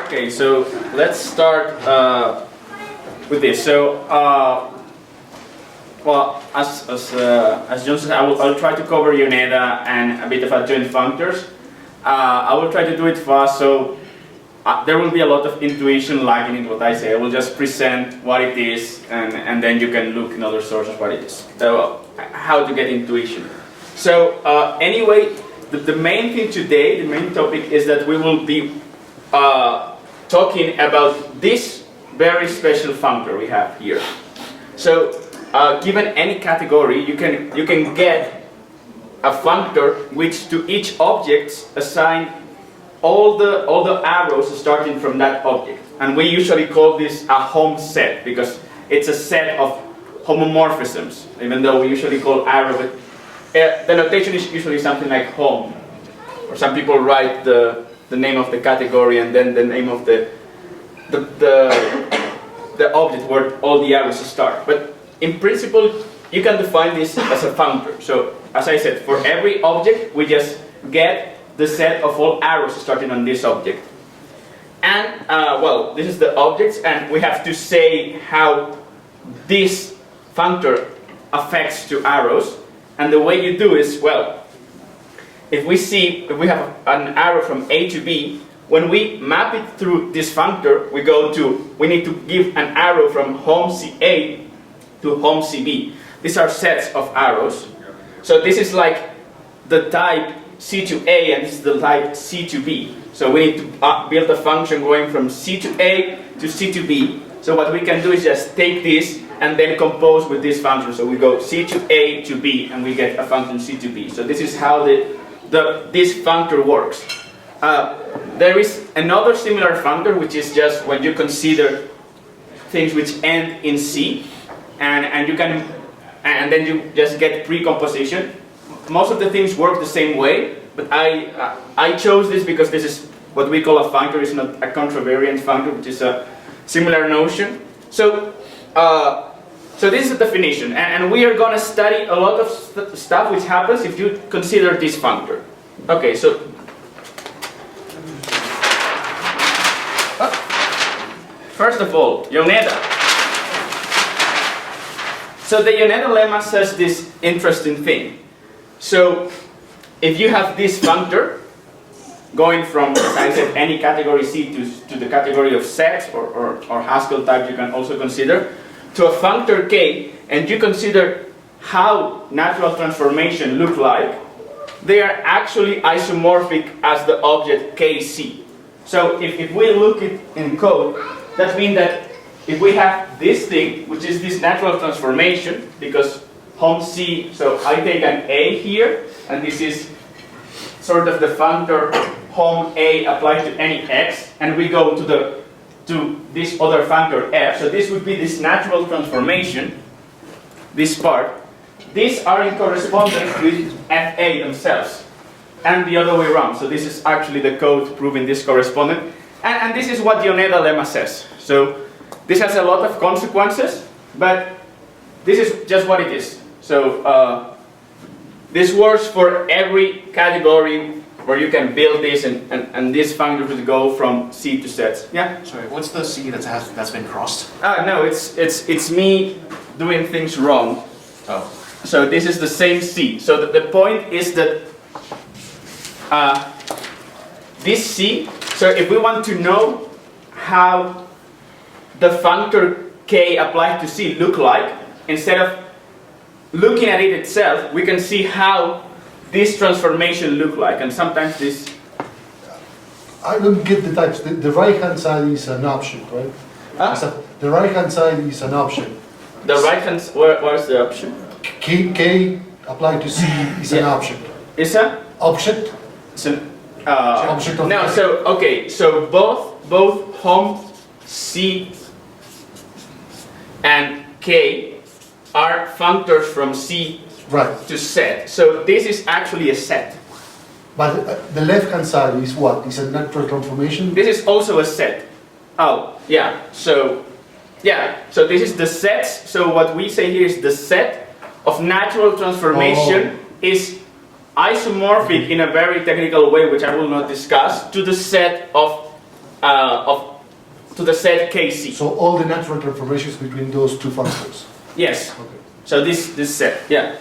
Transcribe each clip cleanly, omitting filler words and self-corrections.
Okay, so let's start with this. So, well, as John said, I'll try to cover UNEDA and a bit of adjoint functors. I will try to do it fast, so there will be a lot of intuition lacking in what I say. I will just present what it is, and then you can look in other sources what it is. So, how to get intuition. So, anyway, the main thing today, the main topic is that we will be talking about this very special functor we have here. So, given any category, you can get a functor which to each object assign all the arrows starting from that object, and we usually call this a home set because it's a set of homomorphisms. Even though we usually call arrow, but the notation is usually something like home, or some people write the name of the category and then the name of the object where all the arrows start. But in principle, you can define this as a functor. So, as I said, for every object, we just get the set of all arrows starting on this object. And, well, this is the objects, and we have to say how this functor affects to arrows. And the way you do is, well, if we have an arrow from A to B, when we map it through this functor, we need to give an arrow from home CA to home CB. These are sets of arrows. So this is like the type C to A, and this is the type C to B. So we need to build a function going from C to A to C to B. So what we can do is just take this and then compose with this function. So we go C to A to B, and we get a function C to B. So this is how this functor works. There is another similar functor, which is just when you consider things which end in C, and then you just get precomposition. Most of the things work the same way, but I chose this because this is what we call a functor. It's not a contravariant functor, which is a similar notion. So, so this is the definition, and we are going to study a lot of stuff which happens if you consider this functor. Okay, so first of all, UNEDA. So the UNEDA lemma says this interesting thing. So if you have this functor going from, as I said, any category C to the category of sets or Haskell type you can also consider, to a functor K, and you consider how natural transformation look like, they are actually isomorphic as the object KC. So if we look it in code, that means that if we have this thing, which is this natural transformation, because home C, so I take an A here, and this is sort of the functor home A applied to any X, and we go to this other functor F, so this would be this natural transformation, this part. These are in correspondence with FA themselves, and the other way around. So this is actually the code proving this correspondence, and this is what the UNEDA lemma says. So this has a lot of consequences, but this is just what it is. So this works for every category where you can build this, and this functor would go from C to sets. Yeah? Sorry, what's the C that's been crossed? No, it's me doing things wrong. Oh. So this is the same C. So the point is that this C, so if we want to know how the functor K applied to C look like, instead of looking at it itself, we can see how this transformation look like, and sometimes this... I don't get the types. The right-hand side is an option, right? So the right-hand side is an option. The right-hand, where's the option? K applied to C is an option. Is a? Object? It's an, object of no, so, okay, so both home C and K are functors from C to set. So this is actually a set. But the left-hand side is what? Is a natural transformation? This is also a set. Oh, yeah. So this is the sets. So what we say here is the set of natural transformation is isomorphic in a very technical way, which I will not discuss, to the set of to the set KC. So all the natural transformations between those two functors. Yes. Okay. So this set, yeah.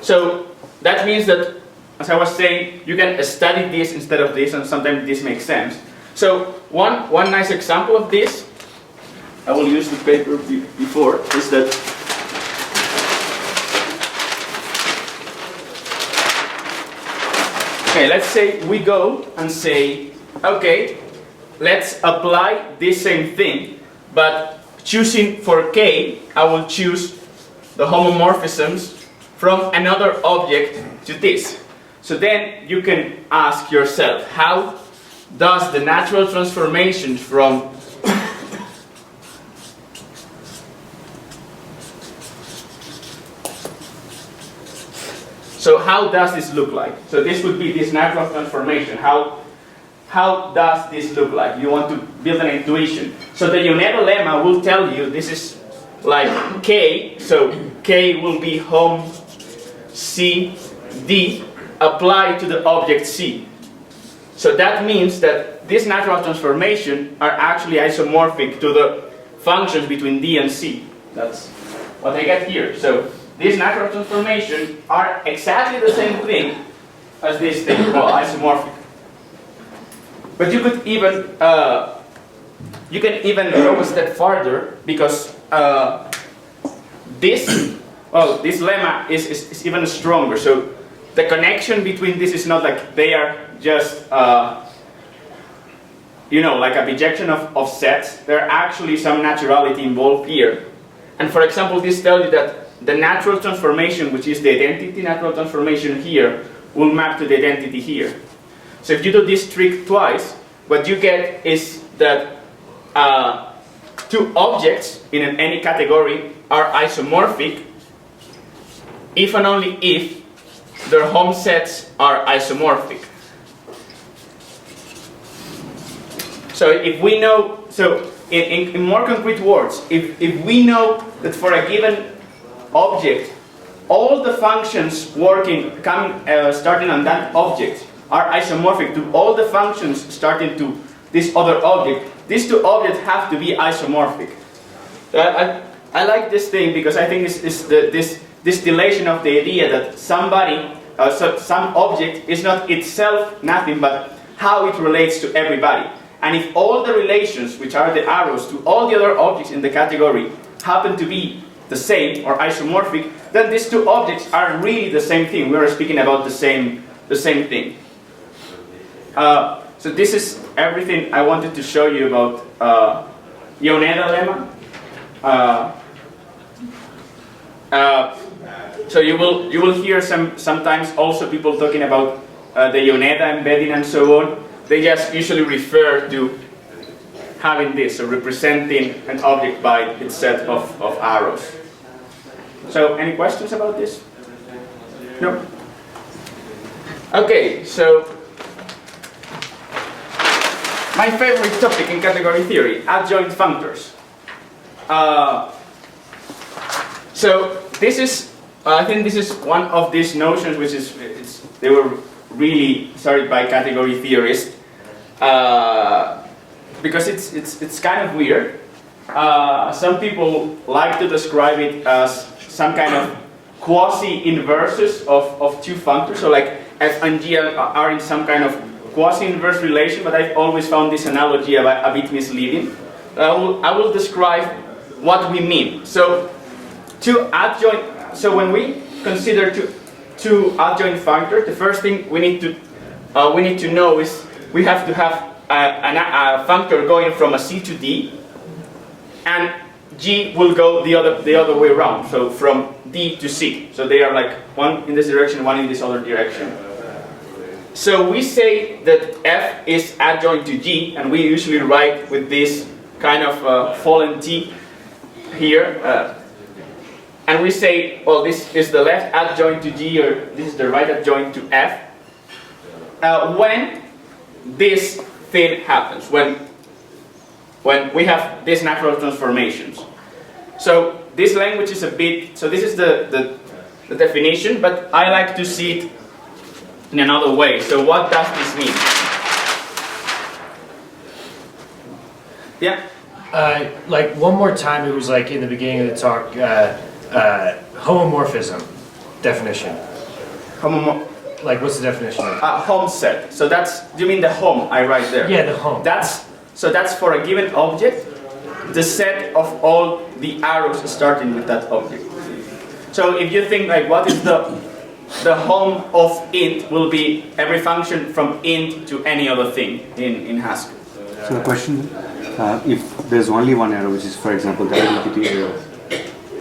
So that means that, as I was saying, you can study this instead of this, and sometimes this makes sense. So one nice example of this, I will use the paper before, is that okay, let's say we go and say, okay, let's apply this same thing, but choosing for K, I will choose the homomorphisms from another object to this. So then you can ask yourself, how does the natural transformation from so how does this look like? So this would be this natural transformation. How does this look like? You want to build an intuition. So the Yoneda lemma will tell you this is like K, so K will be hom C D applied to the object C. So that means that this natural transformation are actually isomorphic to the functions between D and C. That's what I get here. So these natural transformations are exactly the same thing as this thing, well, isomorphic. But you could even you can even go a step farther, because this lemma is even stronger. So the connection between this is not like they are just you know, like a bijection of sets. There are actually some naturality involved here. And for example, this tells you that the natural transformation, which is the identity natural transformation here, will map to the identity here. So if you do this trick twice, what you get is that two objects in any category are isomorphic if and only if their home sets are isomorphic. So if we know, so in more concrete words, if we know that for a given object, all the functions starting on that object are isomorphic to all the functions starting to this other object, these two objects have to be isomorphic. So I like this thing because I think this distillation of the idea that some object is not itself nothing but how it relates to everybody. And if all the relations, which are the arrows to all the other objects in the category, happen to be the same or isomorphic, then these two objects are really the same thing. We are speaking about the same thing. So this is everything I wanted to show you about Yoneda lemma. So you will hear sometimes also people talking about the Yoneda embedding and so on. They just usually refer to having this, so representing an object by its set of arrows. So any questions about this? No? Okay, so my favorite topic in category theory, adjoint functors. So this is, I think this is one of these notions which is, they were really started by category theorists because it's kind of weird. Some people like to describe it as some kind of quasi-inverses of two functors, so like f and g are in some kind of quasi-inverse relation, but I've always found this analogy a bit misleading. I will describe what we mean. So when we consider two adjoint functors, the first thing we need to know is we have to have a functor going from a C to D, and G will go the other way around, so from D to C. So they are like one in this direction, one in this other direction. So we say that F is adjoint to G, and we usually write with this kind of fallen T here. And we say, well, this is the left adjoint to G, or this is the right adjoint to F. When this thing happens, when we have these natural transformations. So this language is a bit, so this is the definition, but I like to see it in another way. So what does this mean? Yeah. Like one more time, it was like in the beginning of the talk, homomorphism definition. Like what's the definition? Home set. So that's, do you mean the home I write there? Yeah, the home. So that's for a given object, the set of all the arrows starting with that object. So if you think like what is the home of int will be every function from int to any other thing in Haskell. So the question, if there's only one arrow, which is for example the identity arrow.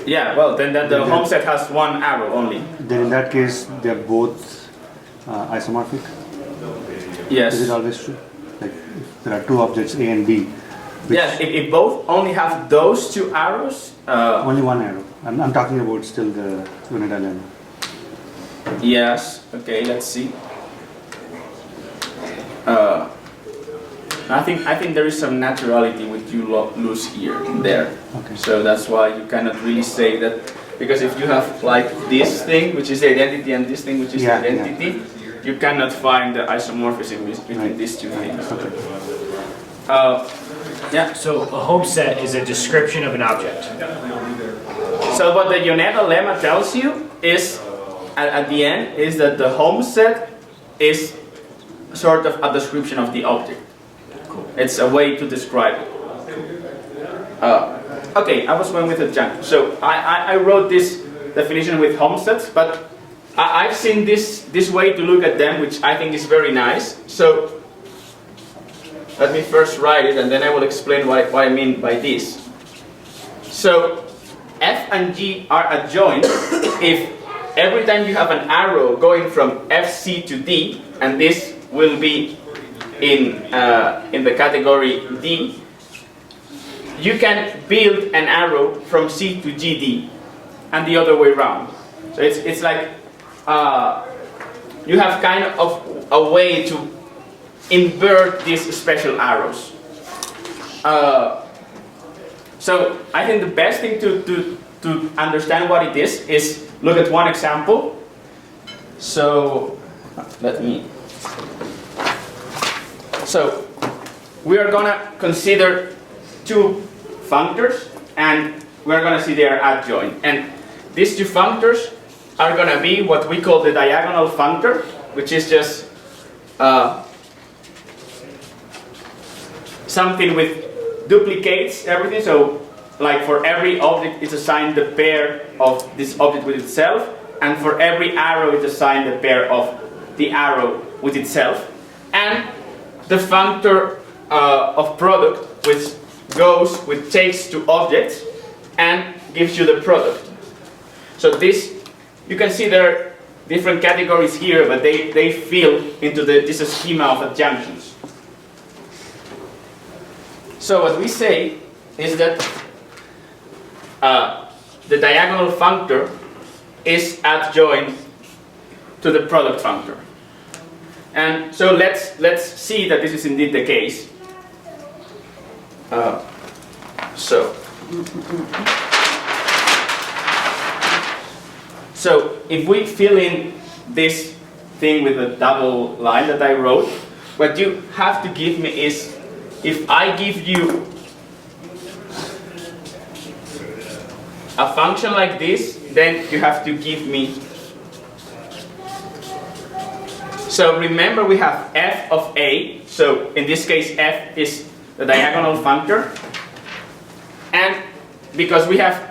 Yeah, well then the home set has one arrow only. Then in that case they're both isomorphic? Yes. Is it always true? Like if there are two objects A and B. Yes, if both only have those two arrows. Only one arrow. I'm talking about still the unit element. Yes. Okay. Let's see. I think there is some naturality which you lose here and there. Okay. So that's why you cannot really say that, because if you have like this thing which is the identity and this thing which is the identity, you cannot find the isomorphism between these two things. Okay. Yeah. So a home set is a description of an object. So what the Yoneda lemma tells you is, at the end, is that the home set is sort of a description of the object. Cool. It's a way to describe it. Okay, I was going with a junk. So I wrote this definition with home sets, but I've seen this way to look at them, which I think is very nice. So let me first write it, and then I will explain what I mean by this. So F and G are adjoint if every time you have an arrow going from FC to D, and this will be in the category D, you can build an arrow from C to GD, and the other way around. So it's like you have kind of a way to invert these special arrows. So I think the best thing to understand what it is look at one example. So So we are gonna consider two functors, and we're gonna see they are adjoint. And these two functors are gonna be what we call the diagonal functor, which is just something with duplicates everything. So like for every object it's assigned the pair of this object with itself, and for every arrow it's assigned the pair of the arrow with itself. And the functor of product, which takes two objects and gives you the product. So this, you can see there are different categories here, but they fill into this schema of adjunctions. So what we say is that the diagonal functor is adjoint to the product functor. And so let's see that this is indeed the case. So if we fill in this thing with a double line that I wrote, what you have to give me is, if I give you a function like this, then you have to give me. So remember we have f of a, so in this case f is the diagonal functor, and because we have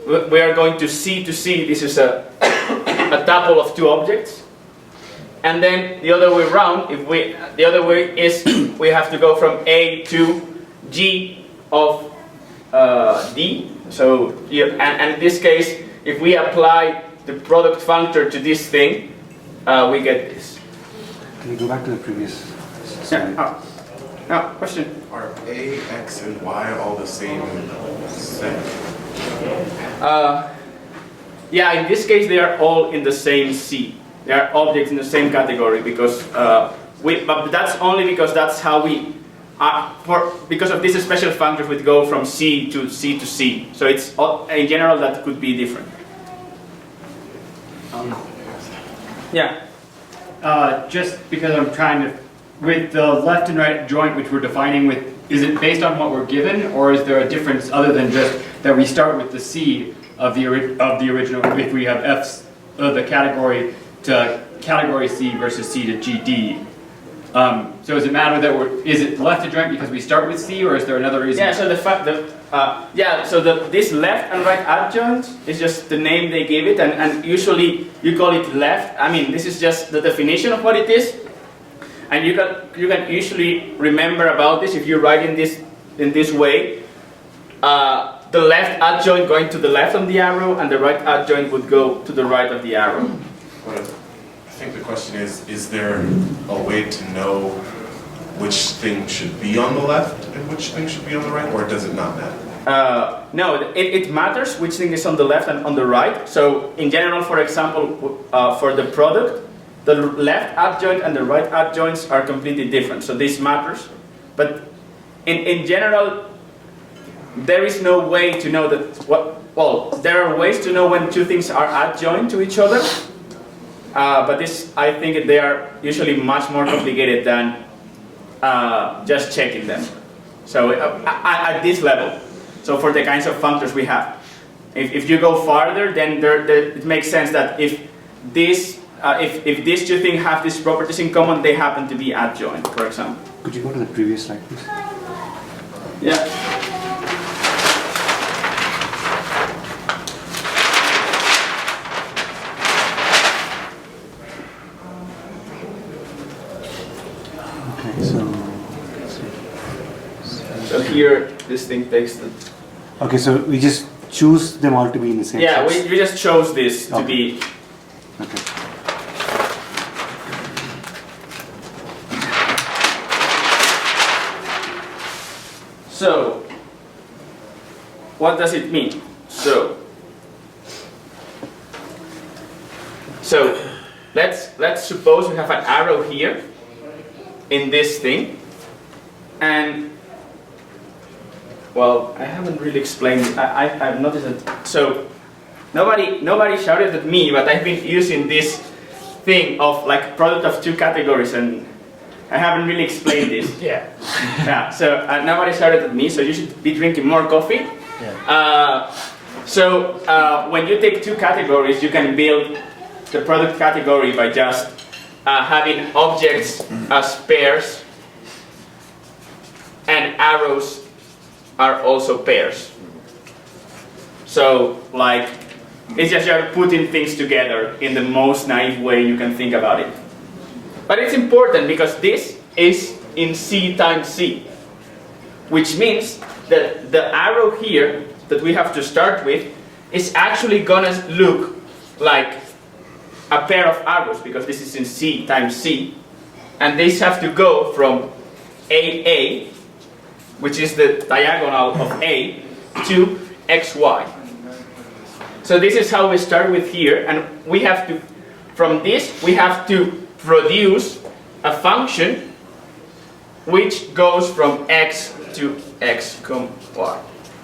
we are going to C, this is a tuple of two objects, and then the other way around, the other way is we have to go from A to G of D. So and in this case, if we apply the product functor to this thing, we get this. Can you go back to the previous slide? Yeah. Now, question. Are A, X, and Y all the same set? Yeah, in this case, they are all in the same C. They are objects in the same category because but that's only because that's how we because of these special functors, we go from C to C to C. So it's in general that could be different. Yeah. Just because I'm trying to, with the left and right joint, which we're defining with is it based on what we're given, or is there a difference other than just that we start with the C of the original, if we have F's, the category to category C versus C to GD? So does it matter that is it left adjoint because we start with C, or is there another reason? Yeah, so the fact that, this left and right adjoint is just the name they give it, and usually you call it left. I mean, this is just the definition of what it is, and you can usually remember about this if you write in this way. The left adjoint going to the left of the arrow, and the right adjoint would go to the right of the arrow. But I think the question is there a way to know which thing should be on the left and which thing should be on the right, or does it not matter? No, it matters which thing is on the left and on the right. So in general, for example, for the product, the left adjoint and the right adjoints are completely different. So this matters. But in general, there is no way to know that there are ways to know when two things are adjoint to each other. But I think they are usually much more complicated than just checking them. So at this level, so for the kinds of functors we have, if you go farther, then it makes sense that if these two things have these properties in common, they happen to be adjoint, for example. Could you go to the previous slide, please? Yeah. So here, this thing takes the... Okay, so we just choose them all to be in the same Yeah, size? we just chose this to be... Okay. So, what does it mean? So let's suppose we have an arrow here in this thing, and well, I haven't really explained. I've noticed that. So nobody shouted at me, but I've been using this thing of like product of two categories, and I haven't really explained this. Yeah. Yeah. So nobody shouted at me. So you should be drinking more coffee. Yeah. When you take two categories, you can build the product category by just having objects as pairs, and arrows are also pairs. So, like, it's just you're putting things together in the most naive way you can think about it. But it's important because this is in C times C, which means that the arrow here that we have to start with is actually gonna look like a pair of arrows, because this is in C times C, and these have to go from AA, which is the diagonal of A, to XY. So this is how we start with here, and we have to, from this, we have to produce a function which goes from X to X, Y.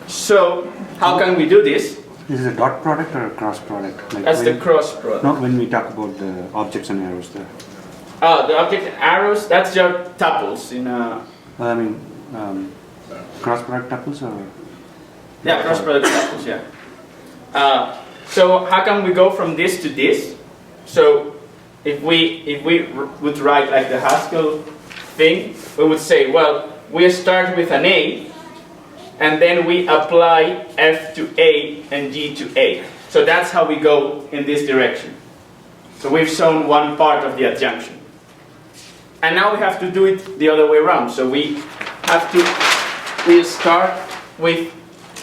So how can we do this? This is a dot product or a cross product? Like That's the cross product. Not when we talk about the objects and arrows there. The object and arrows, that's your tuples in a... I mean, cross product tuples or? Yeah, cross product tuples, yeah. So how can we go from this to this? So if we would write like the Haskell thing, we would say, well, we start with an A, and then we apply F to A and G to A. So that's how we go in this direction. So we've shown one part of the adjunction. And now we have to do it the other way around. So we start with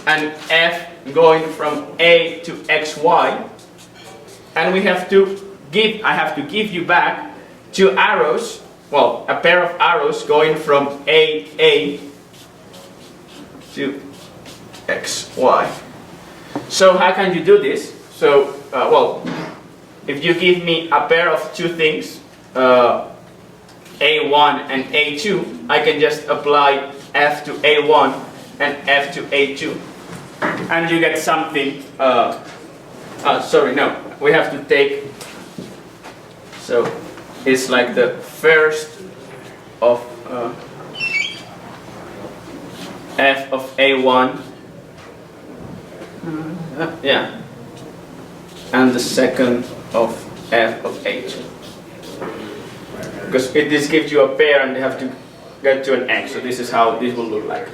an F going from A to XY, and I have to give you back two arrows, well, a pair of arrows going from AA to XY. So how can you do this? So, well, if you give me a pair of two things, A1 and A2, I can just apply F to A1 and F to A2, and you get something, sorry, no, we have to take, so it's like the first of, f of a1, yeah, and the second of f of a2. Because this gives you a pair and they have to get to an x, so this is how this will look like.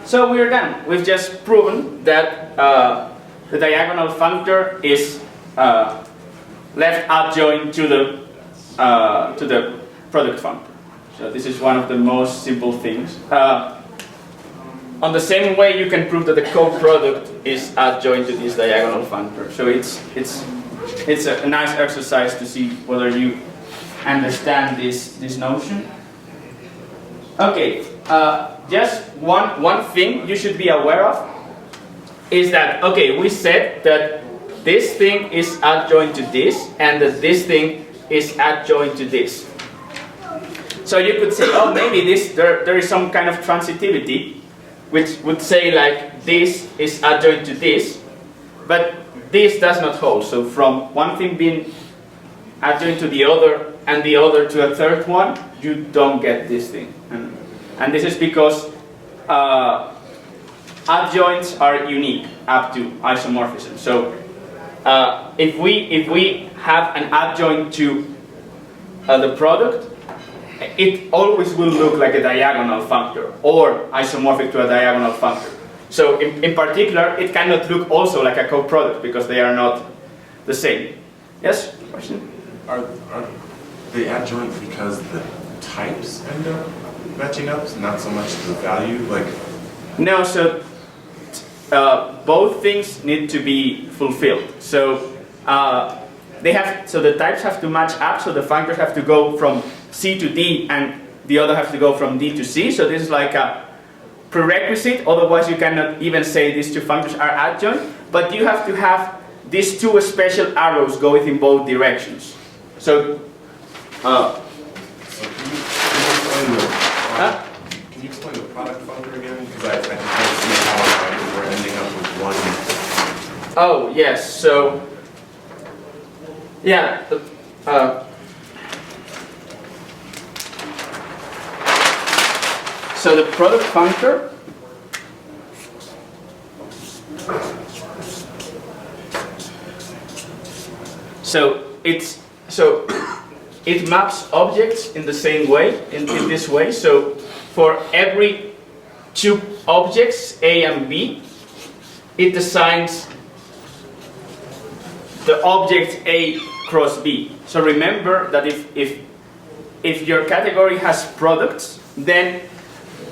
So we're done. We've just proven that the diagonal functor is left adjoint to the product functor. So this is one of the most simple things. On the same way, you can prove that the co-product is adjoint to this diagonal functor. So it's a nice exercise to see whether you understand this notion. Okay, just one thing you should be aware of is that, okay, we said that this thing is adjoint to this and that this thing is adjoint to this. So you could say, oh, maybe there is some kind of transitivity which would say like this is adjoint to this, but this does not hold. So from one thing being adjoint to the other and the other to a third one, you don't get this thing. And this is because adjoints are unique up to isomorphism. So if we have an adjoint to the product, it always will look like a diagonal functor or isomorphic to a diagonal functor. So in particular, it cannot look also like a co-product because they are not the same. Yes? Question? Are they adjoint because the types end up matching up, not so much the value? Like no, so both things need to be fulfilled. So the types have to match up, so the functors have to go from C to D and the other have to go from D to C. So this is like a prerequisite, otherwise you cannot even say these two functors are adjoint, but you have to have these two special arrows going in both directions. So, can you explain the product functor again? Because I just don't see how we're ending up with one. Oh, yes, so, yeah, so the product functor it maps objects in the same way, in this way. So for every two objects, A and B, it assigns the object A cross B. So remember that if your category has products, then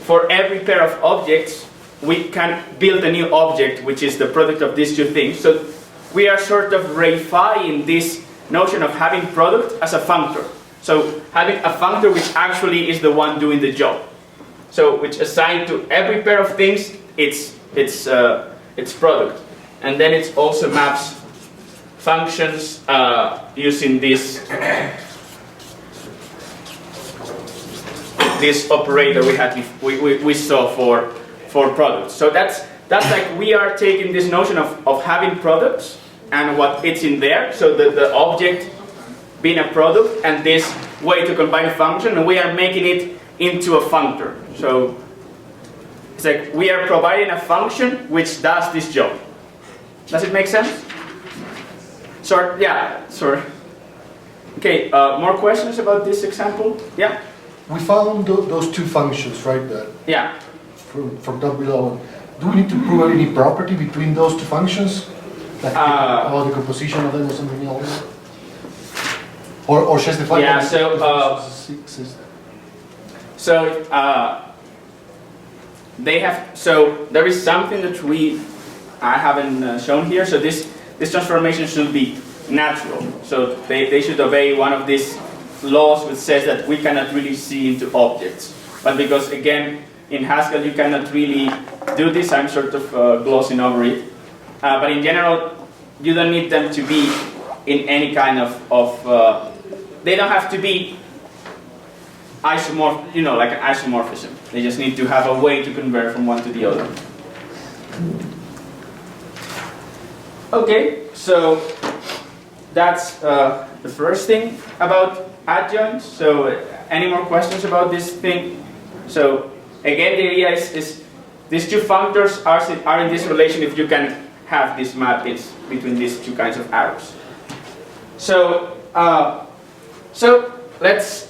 for every pair of objects, we can build a new object, which is the product of these two things. So we are sort of reifying this notion of having product as a functor. So having a functor which actually is the one doing the job. So which assigned to every pair of things, its product. And then it also maps functions using this operator we saw for products. So that's like we are taking this notion of having products and what it's in there, so the object being a product and this way to combine a function, and we are making it into a functor. So it's like we are providing a function which does this job. Does it make sense? Yeah, sorry. Okay, more questions about this example? Yeah? We found those two functions, right? Yeah. From down below. Do we need to prove any property between those two functions? Like the composition of them or something else? Or just the yeah, they have, so there is something that I haven't shown here. So this transformation should be natural. So they should obey one of these laws which says that we cannot really see into objects. But because again, in Haskell you cannot really do this, I'm sort of glossing over it. But in general, you don't need them to be in any kind of they don't have to be isomorph, like an isomorphism. They just need to have a way to convert from one to the other. Okay, so that's the first thing about adjoints. So any more questions about this thing? So again, the idea is these two functors are in this relation if you can have these mappings between these two kinds of arrows. So let's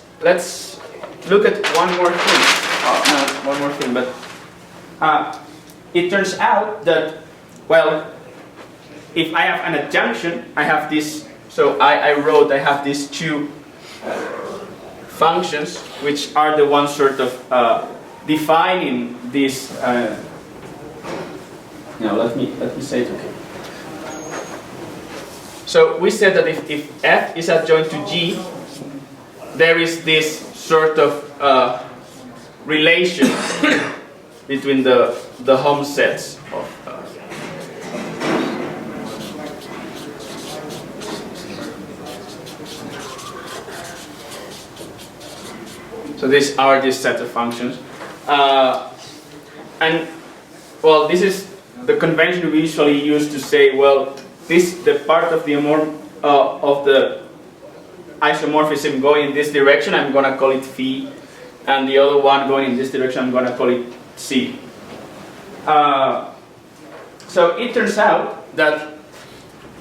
look at one more thing. Not one more thing, but it turns out that, well, if I have an adjunction, I have this. So I wrote I have these two functions, which are the ones sort of defining this. Now let me say it. Okay. So we said that if f is adjoint to g, there is this sort of relation between the home sets of. So these are this set of functions, and well, this is the convention we usually use to say, well, the part of the isomorphism going in this direction, I'm going to call it phi, and the other one going in this direction, I'm going to call it c. So it turns out that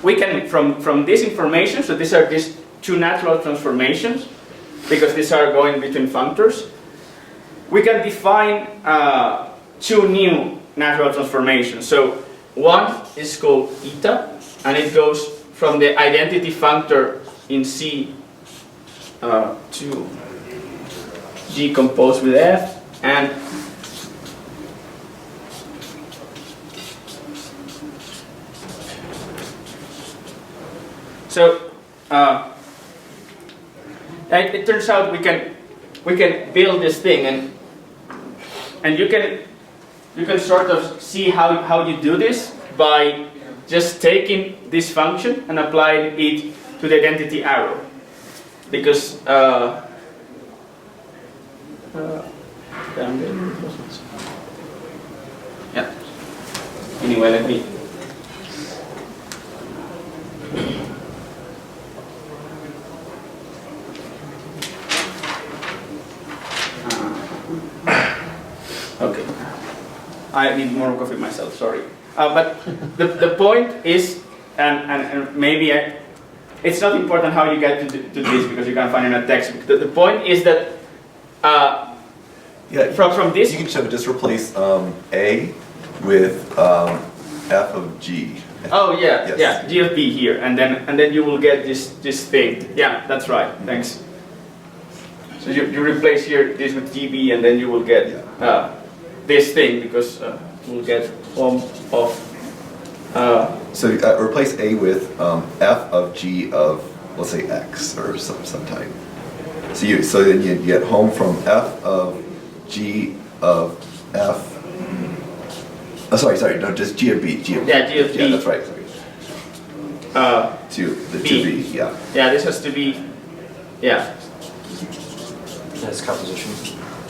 we can, from this information, so these are these two natural transformations, because these are going between functors, we can define two new natural transformations. So one is called eta, and it goes from the identity functor in C to G composed with F, and so it turns out we can build this thing, and you can sort of see how you do this by just taking this function and applying it to the identity arrow, because yeah. Anyway, let me. Okay. I need more coffee myself, sorry. But the point is, and maybe it's not important how you get to this because you can find it in a textbook. The point is that from this... You can just replace A with F of G. Oh yeah, yes. yeah, G of B here, and then you will get this thing. Yeah, that's right, thanks. So you replace here this with GB, and then you will get this thing, because we'll get home of. So replace A with F of G of, let's say, X or some type. So then you get home from F of G of F. Oh, sorry, no, just G of B. G of B. Yeah, G of B. Yeah, that's right. Sorry. To B, yeah. Yeah, this has to be, yeah. That's composition,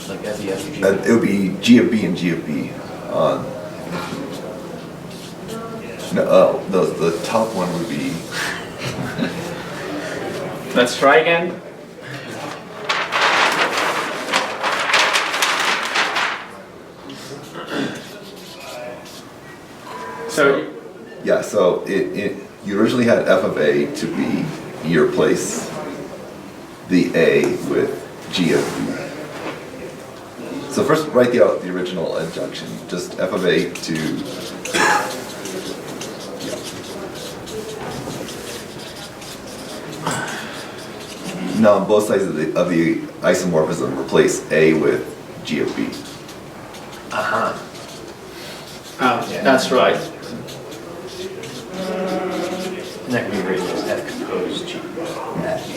like F, E, F, G. It would be G of B and G of B. No, the top one would be. Let's try again. So Yeah, so you originally had F of A to B. You replace the A with G of B. So first write the original adjunction, just F of A to... Now on both sides of the isomorphism, replace A with G of B. Uh-huh. yeah, that's right. And that can be written as F composed G. Yes.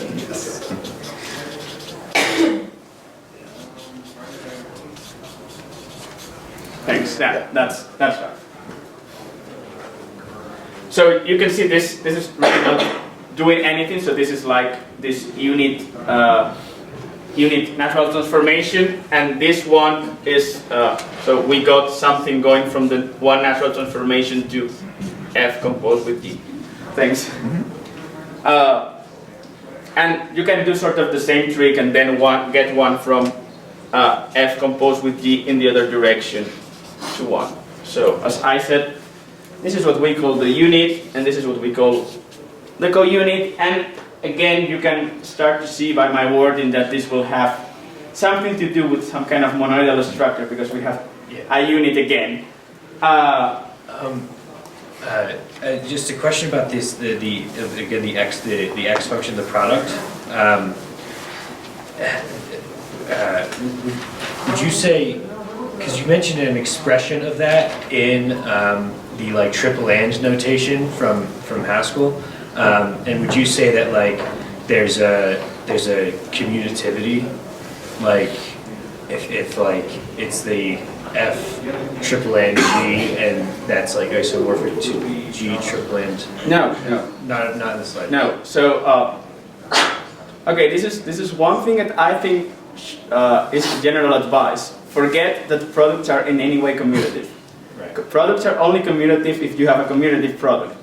Thanks. That's right. So you can see this is really not doing anything. So this is like this unit natural transformation, and this one is so we got something going from the one natural transformation to F composed with D. Thanks. And you can do sort of the same trick and then get one from f composed with g in the other direction to 1. So as I said, this is what we call the unit, and this is what we call the co-unit. And again, you can start to see by my wording that this will have something to do with some kind of monoidal structure, because we have a unit again. Just a question about this, again, the x function, the product. Would you say, because you mentioned an expression of that in the like triple and notation from Haskell, and would you say that like there's a commutativity, like if like it's the f triple and g, and that's like isomorphic to g triple and? No, not in the slide. no. So okay, this is one thing that I think is general advice. Forget that products are in any way commutative. Right. Products are only commutative if you have a commutative product.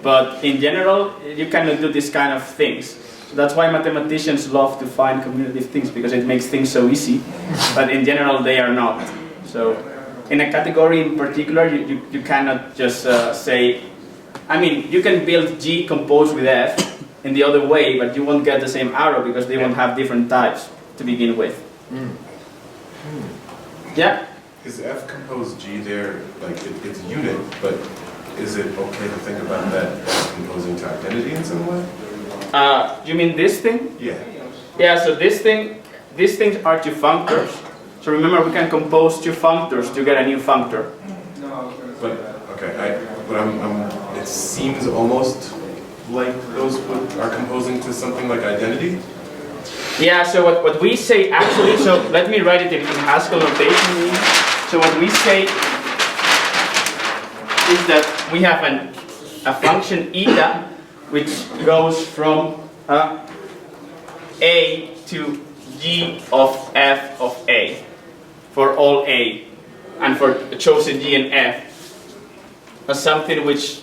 But in general, you cannot do this kind of things. So that's why mathematicians love to find commutative things, because it makes things so easy. But in general, they are not. So in a category in particular, you cannot just say, I mean, you can build G composed with F in the other way, but you won't get the same arrow because they won't have different types to begin with. Yeah? Is F composed G there, like it's unit, but is it okay to think about that as composing to identity in some way? You mean this thing? Yeah. Yeah, so these things are two functors. So remember, we can compose two functors to get a new functor. But okay, it seems almost like those are composing to something like identity. Yeah, so what we say actually, so let me write it in Haskell notation. So what we say is that we have a function eta, which goes from a to g of f of a, for all a, and for chosen g and f, as something which,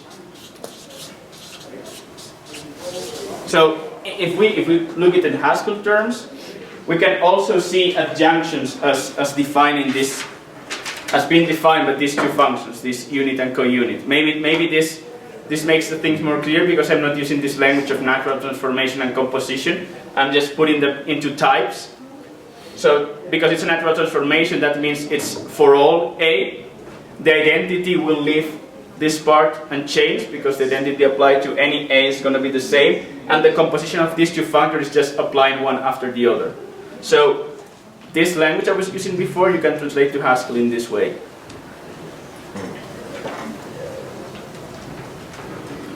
so if we look at it in Haskell terms, we can also see adjunctions as defining this, as being defined by these two functions, this unit and co-unit. Maybe this makes the things more clear, because I'm not using this language of natural transformation and composition. I'm just putting them into types. So because it's a natural transformation, that means it's for all A. The identity will leave this part unchanged, because the identity applied to any A is going to be the same, and the composition of these two functors is just applying one after the other. So this language I was using before, you can translate to Haskell in this way.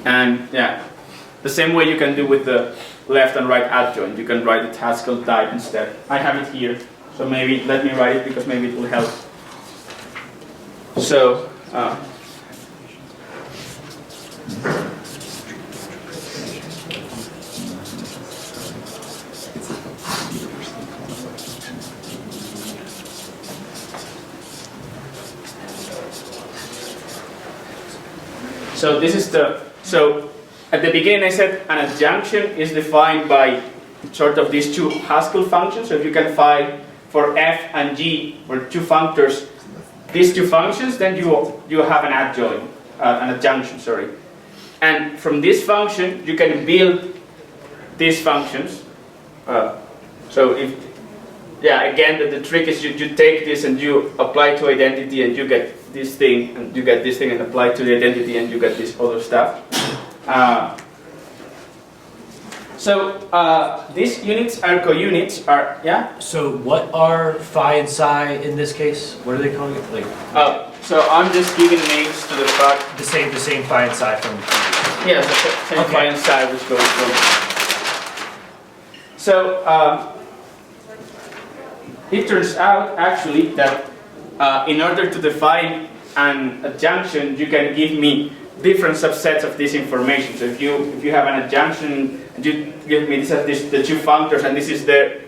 And yeah, the same way you can do with the left and right adjoint. You can write it Haskell type instead. I have it here, so maybe let me write it, because maybe it will help. So so this is so at the beginning I said an adjunction is defined by sort of these two Haskell functions. So if you can find for f and g, or two functors, these two functions, then you have an adjoint, an adjunction, sorry. And from this function you can build these functions. So if, yeah, again the trick is you take this and you apply to identity, and you get this thing, and you get this thing, and apply to the identity, and you get this other stuff. These units are co-units, yeah? So what are phi and psi in this case? What are they calling it? Like so I'm just giving names to the fact. the same phi and psi from. Yes, the same phi and psi which goes from. So it turns out actually that in order to define an adjunction, you can give me different subsets of this information. So if you have an adjunction, and you give me the two functors, and this is the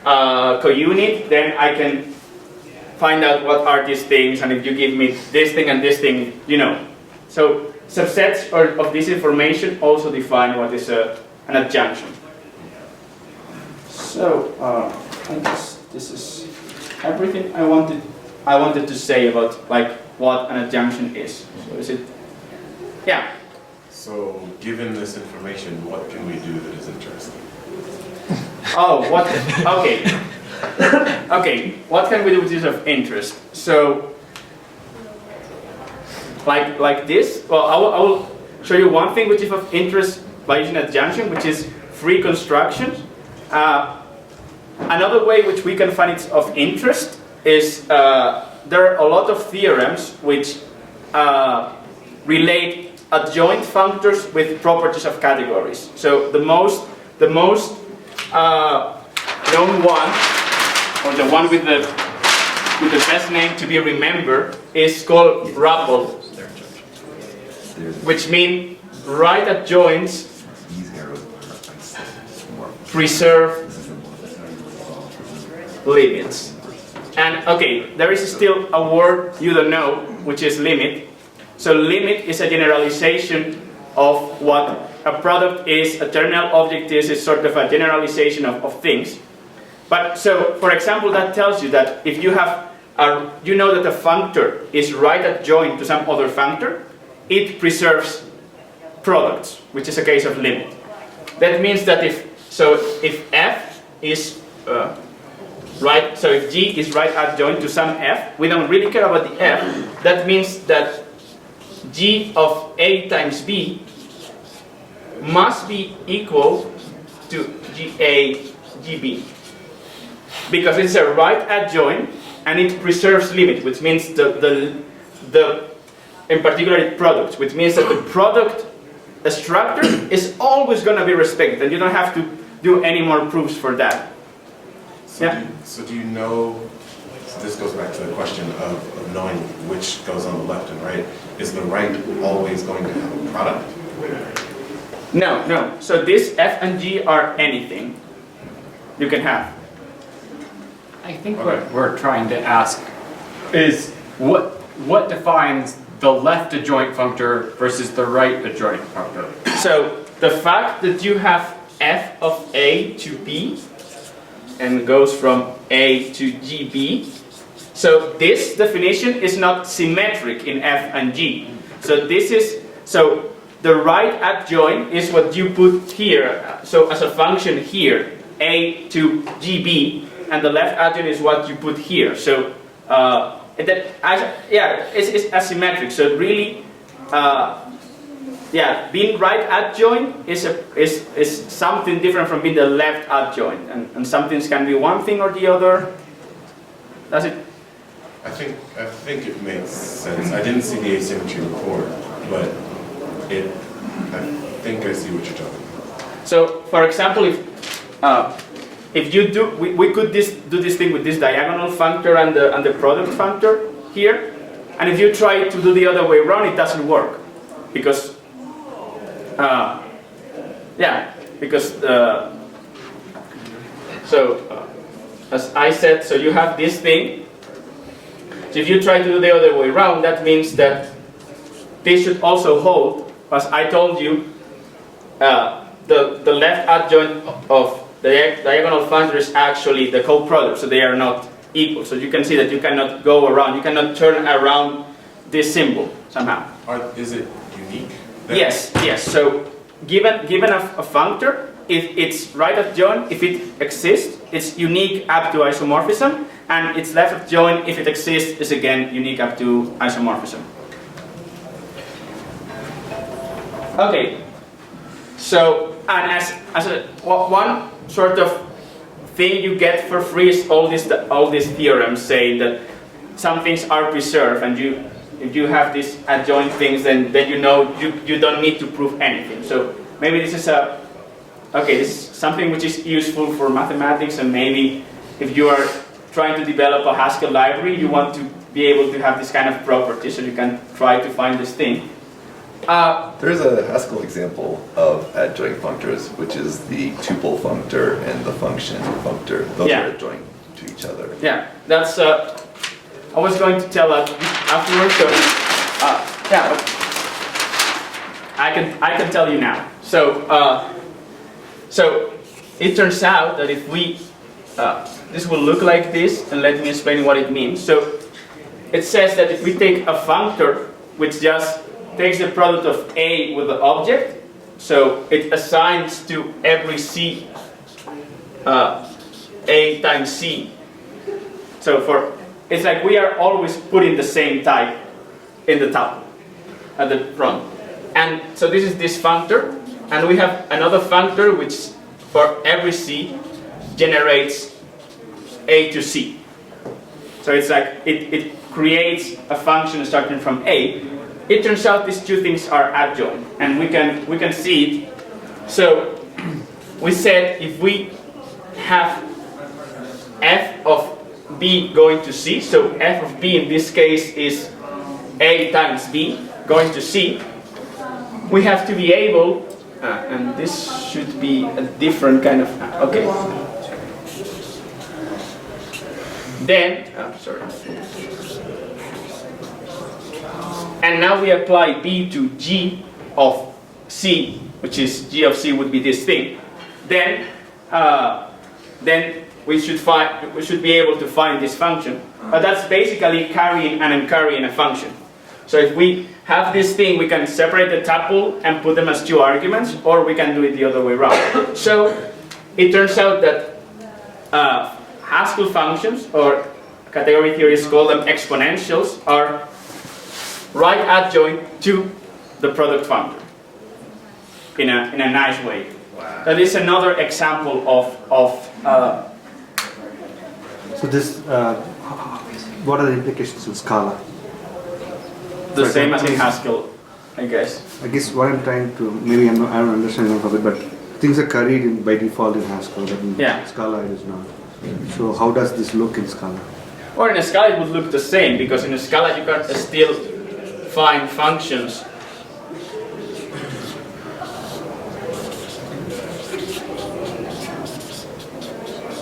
co-unit, then I can find out what are these things. And if you give me this thing and this thing, you know. So subsets of this information also define what is an adjunction. So I guess this is everything I wanted to say about like what an adjunction is. So is it? Yeah. So, given this information, what can we do that is interesting? Oh, what? Okay. Okay. What can we do which is of interest? So, like this. Well, I will show you one thing which is of interest by using adjunction, which is free constructions. Another way which we can find it of interest is there are a lot of theorems which relate adjoint functors with properties of categories. So the most known one, or the one with the best name to be remembered, is called RAPL, which means right adjoints These arrows are more. preserve limits. And okay, there is still a word you don't know, which is limit. So limit is a generalization of what a product is, a terminal object is sort of a generalization of things. But so, for example, that tells you that if you have you know that a functor is right adjoint to some other functor, it preserves products, which is a case of limit. That means that if f is right, so if G is right adjoint to some f, we don't really care about the f. That means that G of A times B must be equal to GA GB, because it's a right adjoint and it preserves limit, which means the in particular it products, which means that the product structure is always going to be respected, and you don't have to do any more proofs for that. So, Yeah. do you know, so this goes back to the question of knowing which goes on the left and right. Is the right always going to have a product? No. So this F and G are anything you can have. I think what we're trying to ask is what defines the left adjoint functor versus the right adjoint functor? So the fact that you have F of A to B and goes from A to GB. So this definition is not symmetric in F and G. So the right adjoint is what you put here. So as a function here, A to GB, and the left adjoint is what you put here. So it's asymmetric. So really, being right adjoint is something different from being the left adjoint, and some things can be one thing or the other. Does it? I think it makes sense. I didn't see the asymmetry before, but I think I see what you're talking about. So, for example, if you do, we could do this thing with this diagonal functor and the product functor here, and if you try to do the other way around, it doesn't work, because as I said, so you have this thing. So if you try to do the other way around, that means that this should also hold. As I told you, the left adjoint of the diagonal functor is actually the co-product, so they are not equal. So you can see that you cannot go around, you cannot turn around this symbol somehow. Is it unique? Yes. So given a functor, if it's right adjoint, if it exists, it's unique up to isomorphism, and its left adjoint, if it exists, is again unique up to isomorphism. Okay. So, and as one sort of thing you get for free is all these theorems saying that some things are preserved, and if you have these adjoint things, then you know you don't need to prove anything. So maybe this is this is something which is useful for mathematics, and maybe if you are trying to develop a Haskell library, you want to be able to have this kind of property, so you can try to find this thing. There's a Haskell example of adjoint functors, which is the tuple functor and the function functor. Those are adjoint to each other. Yeah, that's. I was going to tell that afterwards. So, but I can tell you now. So, so it turns out that if we this will look like this, and let me explain what it means. So it says that if we take a functor which just takes the product of A with the object, so it assigns to every C A times C. So it's like we are always putting the same type in the top, at the front. And so this is this functor, and we have another functor which for every C generates A to C. So it's like it creates a function starting from A. It turns out these two things are adjoint, and we can see it. So we said if we have f of b going to C, so f of b in this case is A times b going to C, we have to be able, and this should be a different kind of, okay. Then, sorry. And now we apply b to g of C, which is g of C would be this thing. Then we should be able to find this function. But that's basically carrying and uncarrying a function. So if we have this thing, we can separate the tuple and put them as two arguments, or we can do it the other way around. So it turns out that Haskell functions, or category theorists call them exponentials, are right adjoint to the product functor in a nice way. Wow. That is another example of So this, what are the implications in Scala? the same as in Haskell, I guess. I guess what I'm trying to, maybe I don't understand enough of it, but things are carried by default in Haskell, but in Scala it is not. So how does this look in Scala? Or in a Scala it would look the same, because in a Scala you can still find functions.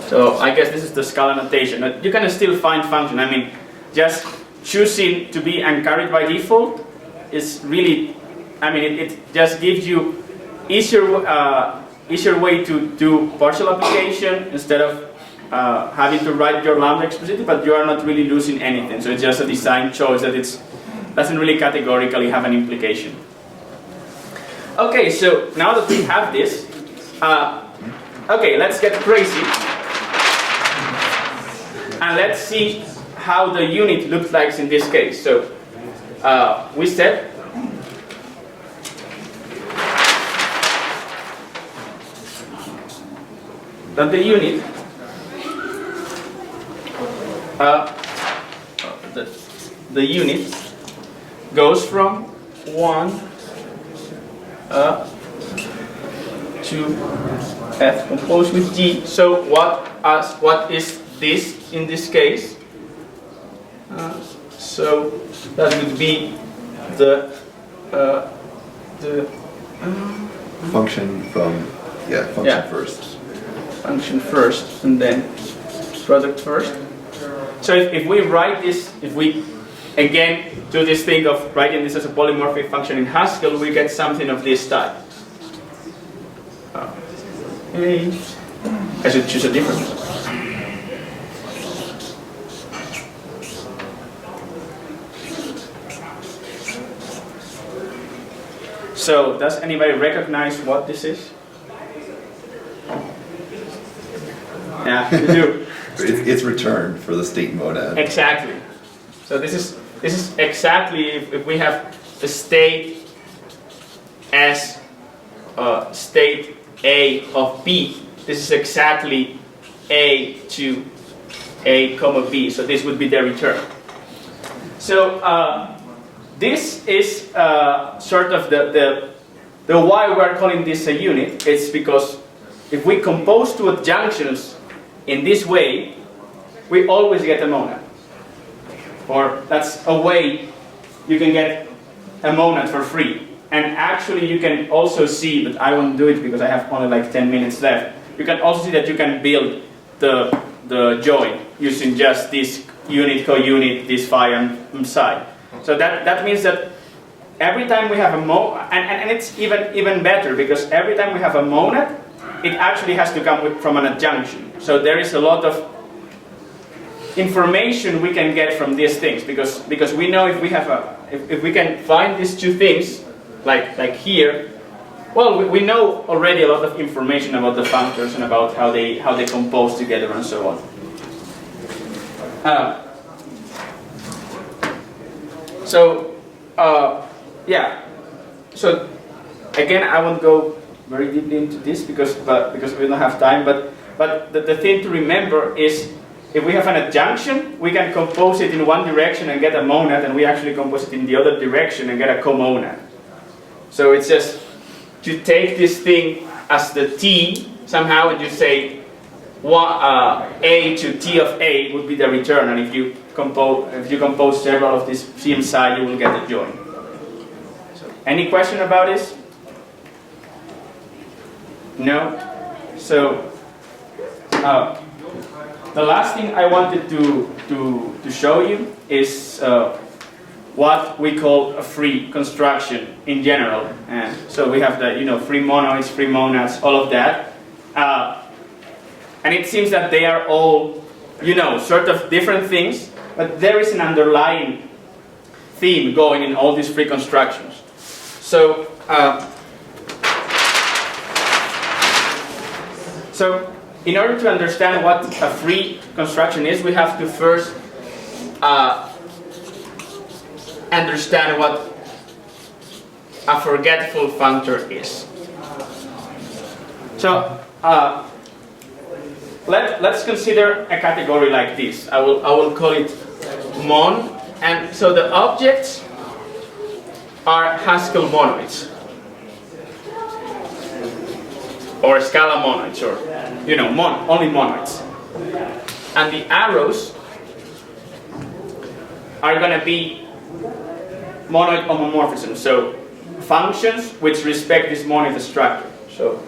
So I guess this is the Scala notation. You can still find function. I mean, just choosing to be uncarried by default is really, I mean, it just gives you easier way to do partial application instead of having to write your Lambda explicitly, but you are not really losing anything. So it's just a design choice that it doesn't really categorically have an implication. Okay, so now that we have this, okay, let's get crazy. And let's see how the unit looks like in this case. So we said that the unit the unit goes from 1 to f composed with g. So what is this in this case? So that would be the function from first. Function first, and then product first. So if we write this, if we again do this thing of writing this as a polymorphic function in Haskell, we get something of this type. I should choose a different one. So, does anybody recognize what this is? Yeah, you do. It's return for the state monad. Exactly. So this is exactly if we have the state as state A of B. This is exactly A to A comma B. So this would be the return. So this is sort of the why we're calling this a unit. It's because if we compose two adjunctions in this way, we always get a monad. Or that's a way you can get a monad for free. And actually you can also see, but I won't do it because I have only like 10 minutes left. You can also see that you can build the join using just this unit, co-unit, this phi and psi. So that means that every time we have a monad, and it's even better because every time we have a monad, it actually has to come from an adjunction. So there is a lot of information we can get from these things, because we know if we can find these two things, like here, well, we know already a lot of information about the functors and about how they compose together and so on. Yeah. So again, I won't go very deeply into this because we don't have time. But the thing to remember is, if we have an adjunction, we can compose it in one direction and get a monad, and we actually compose it in the other direction and get a comonad. So it's just to take this thing as the T somehow, and you say A to T of A would be the return, and if you compose several of these CM psi, you will get the join. So, any question about this? No? So the last thing I wanted to show you is what we call a free construction in general. And so we have the free monoids, free monads, all of that. And it seems that they are all sort of different things, but there is an underlying theme going in all these free constructions. So in order to understand what a free construction is, we have to first understand what a forgetful functor is. So let's consider a category like this. I will call it mon, and so the objects are Haskell monoids, or Scala monoids, or only monoids. And the arrows are going to be monoid homomorphisms, so functions which respect this monoid structure. So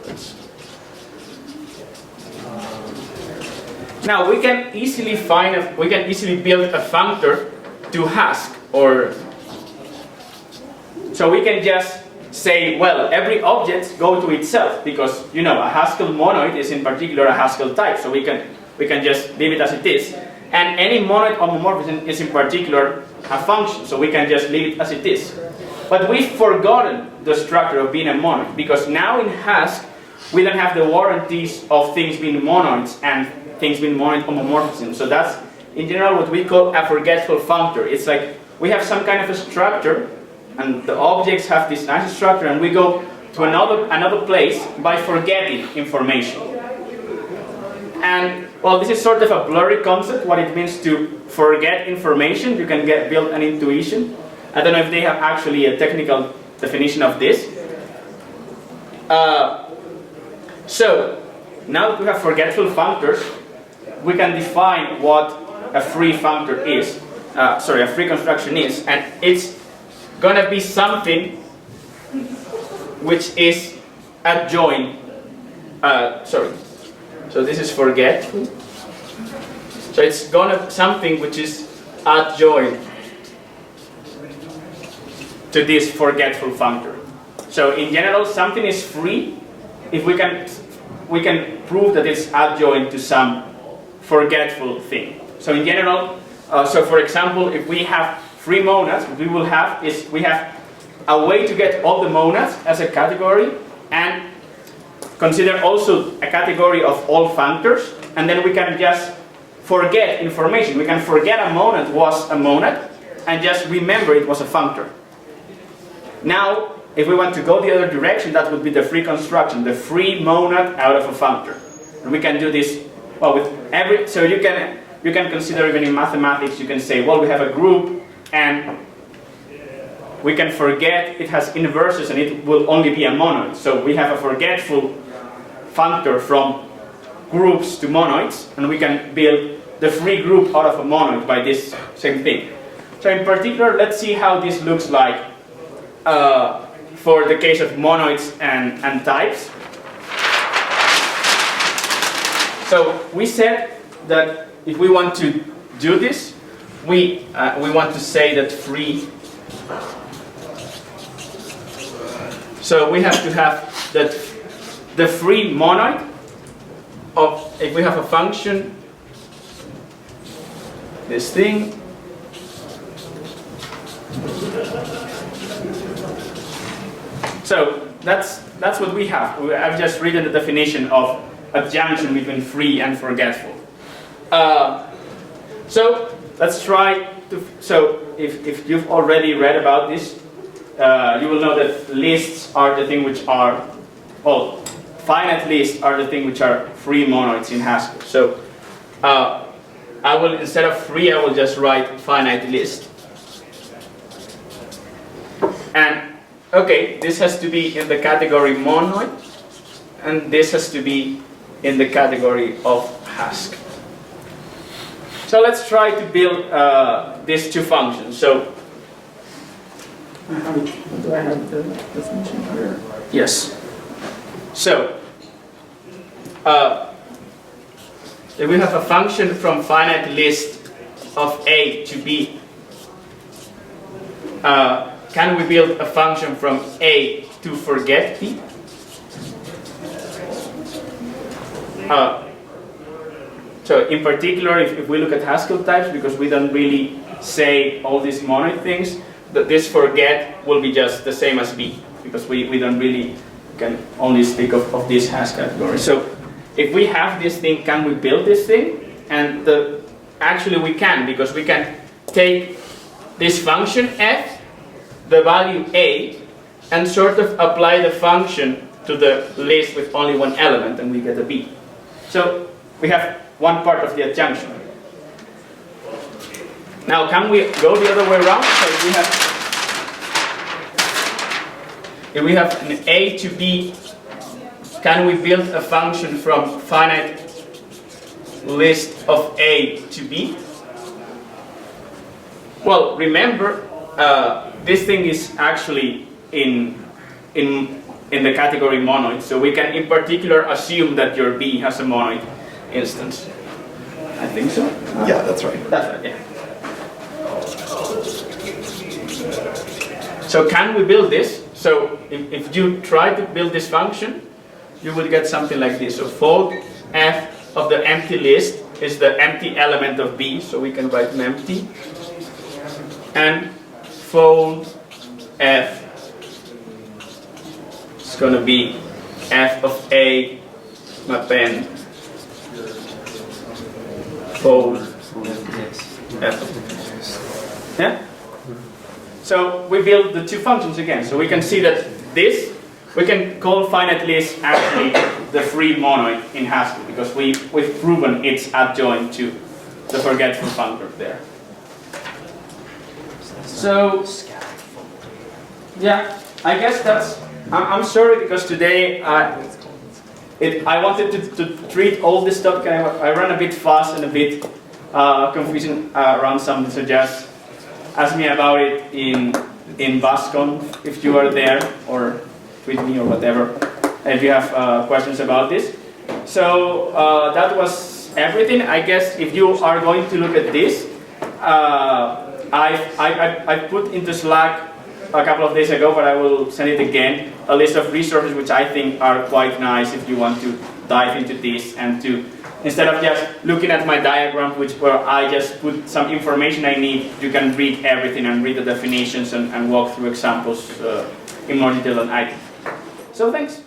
now we can easily build a functor to Haskell, or so we can just say, well, every object go to itself, because a Haskell monoid is in particular a Haskell type, so we can just leave it as it is. And any monoid homomorphism is in particular a function, so we can just leave it as it is. But we've forgotten the structure of being a monoid, because now in Haskell we don't have the warranties of things being monoids and things being monoid homomorphisms. So that's in general what we call a forgetful functor. It's like we have some kind of a structure, and the objects have this nice structure, and we go to another place by forgetting information. And well, this is sort of a blurry concept, what it means to forget information. You can build an intuition. I don't know if they have actually a technical definition of this. So now that we have forgetful functors, we can define what a free functor is. A free construction is, and it's gonna be something which is adjoint. So this is forgetful. So it's gonna something which is adjoint to this forgetful functor. So in general, something is free if we can prove that it's adjoint to some forgetful thing. So in general, for example, if we have free monads, what we will have is we have a way to get all the monads as a category, and consider also a category of all functors, and then we can just forget information. We can forget a monad was a monad and just remember it was a functor. Now, if we want to go the other direction, that would be the free construction, the free monad out of a functor. And we can do this with every, so you can consider even in mathematics, you can say, well, we have a group and we can forget it has inverses and it will only be a monoid. So we have a forgetful functor from groups to monoids, and we can build the free group out of a monoid by this same thing. So in particular, let's see how this looks like for the case of monoids and types. So we said that if we want to do this, we want to say that free. So we have to have that the free monoid of, if we have a function, this thing, so that's what we have. I've just written the definition of adjunction between free and forgetful. So let's try to. So if you've already read about this, you will know that lists are the thing which are, well, finite lists are the thing which are free monoids in Haskell. So I will, instead of free, I will just write finite list. And okay, this has to be in the category monoid, and this has to be in the category of Haskell. So let's try to build these two functions. So do I have the definition here? Yes. So if we have a function from finite list of A to B, can we build a function from A to forget B? So in particular, if we look at Haskell types, because we don't really say all these monoid things, that this forget will be just the same as B, because we don't really can only speak of this Haskell category. So if we have this thing, can we build this thing? And actually we can, because we can take this function f, the value A, and sort of apply the function to the list with only one element, and we get a B. So we have one part of the adjunction. Now can we go the other way around? So if we have an A to B, can we build a function from finite list of A to B? Well, remember, this thing is actually in the category monoid, so we can in particular assume that your B has a monoid instance. I think so. Yeah, that's right. That's right, yeah. So can we build this? So if you try to build this function, you will get something like this. So fold f of the empty list is the empty element of B, so we can write an empty. And fold f is going to be f of A append fold f. Yeah? So we build the two functions again. So we can see that this, we can call finite list actually the free monoid in Haskell, because we've proven its adjoint to the forgetful functor there. So, yeah, I guess that's, I'm sorry, because today I wanted to treat all this stuff. I ran a bit fast and a bit confusing around something, so just ask me about it in LambdaConf if you are there, or tweet me or whatever if you have questions about this. So that was everything. I guess if you are going to look at this, I put into Slack a couple of days ago, but I will send it again, a list of resources which I think are quite nice if you want to dive into this, and to, instead of just looking at my diagram, where I just put some information I need, you can read everything and read the definitions and walk through examples in more detail than I do. So thanks.